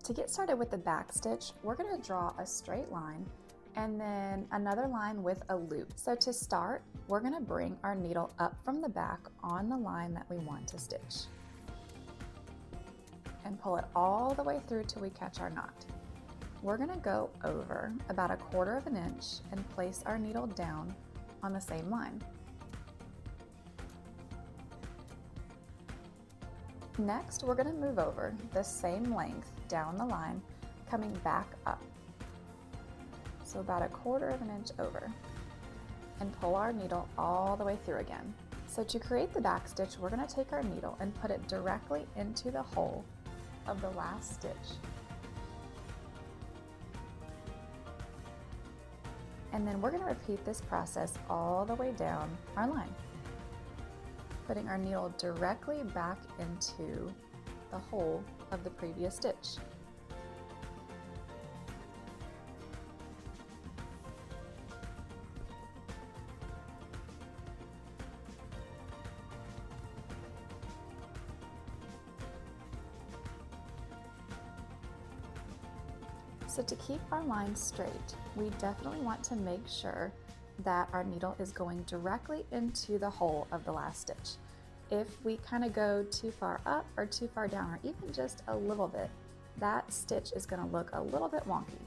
To get started with the back stitch, we're going to draw a straight line and then another line with a loop. So to start, we're going to bring our needle up from the back on the line that we want to stitch and pull it all the way through till we catch our knot. We're going to go over about 1/4 inch and place our needle down on the same line. Next, we're going to move over the same length down the line, coming back up. So about 1/4 inch over, and pull our needle all the way through again. So to create the back stitch, we're going to take our needle and put it directly into the hole of the last stitch. And then we're going to repeat this process all the way down our line, putting our needle directly back into the hole of the previous stitch. So to keep our line straight, we definitely want to make sure that our needle is going directly into the hole of the last stitch. If we kind of go too far up or too far down, or even just a little bit, that stitch is going to look a little bit wonky.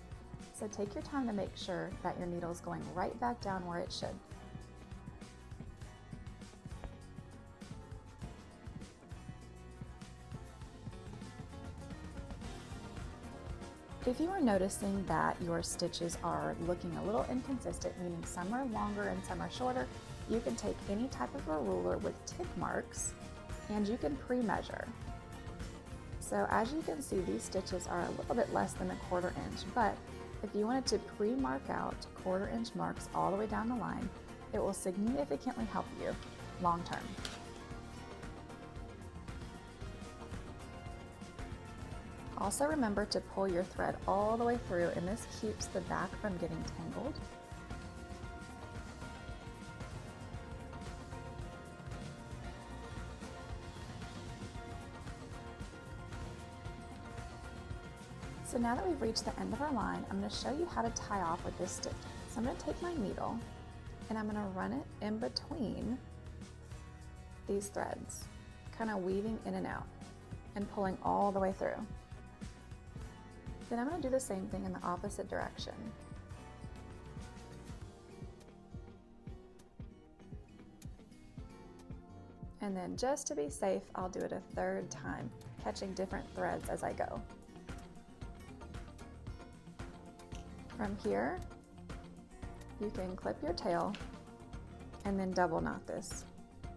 So take your time to make sure that your needle is going right back down where it should. If you are noticing that your stitches are looking a little inconsistent, meaning some are longer and some are shorter, you can take any type of a ruler with tick marks and you can pre-measure. So as you can see, these stitches are a little bit less than 1/4 inch, but if you wanted to pre-mark out 1/4 inch marks all the way down the line, it will significantly help you long term. Also remember to pull your thread all the way through, and this keeps the back from getting tangled. So now that we've reached the end of our line, I'm going to show you how to tie off with this stitch. So I'm going to take my needle and I'm going to run it in between these threads, kind of weaving in and out and pulling all the way through. Then I'm going to do the same thing in the opposite direction. And then just to be safe, I'll do it a 3rd time, catching different threads as I go. From here, you can clip your tail and then double knot this.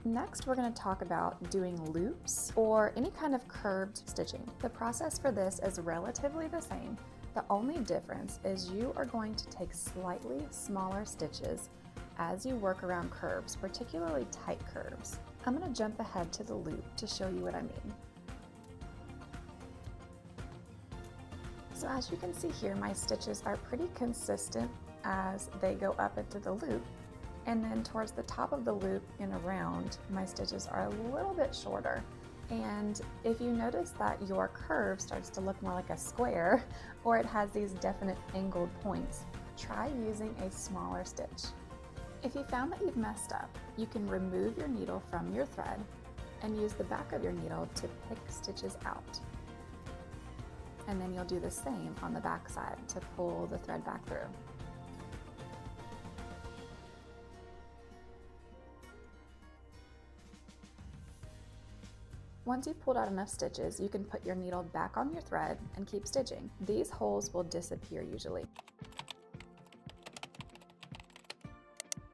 Next, we're going to talk about doing loops or any kind of curved stitching. The process for this is relatively the same. The only difference is you are going to take slightly smaller stitches as you work around curves, particularly tight curves. I'm going to jump ahead to the loop to show you what I mean. So as you can see here, my stitches are pretty consistent as they go up into the loop. And then towards the top of the loop and around, my stitches are a little bit shorter. And if you notice that your curve starts to look more like a square, or it has these definite angled points, try using a smaller stitch. If you found that you've messed up, you can remove your needle from your thread and use the back of your needle to pick stitches out. And then you'll do the same on the back side to pull the thread back through. Once you've pulled out enough stitches, you can put your needle back on your thread and keep stitching. These holes will disappear usually.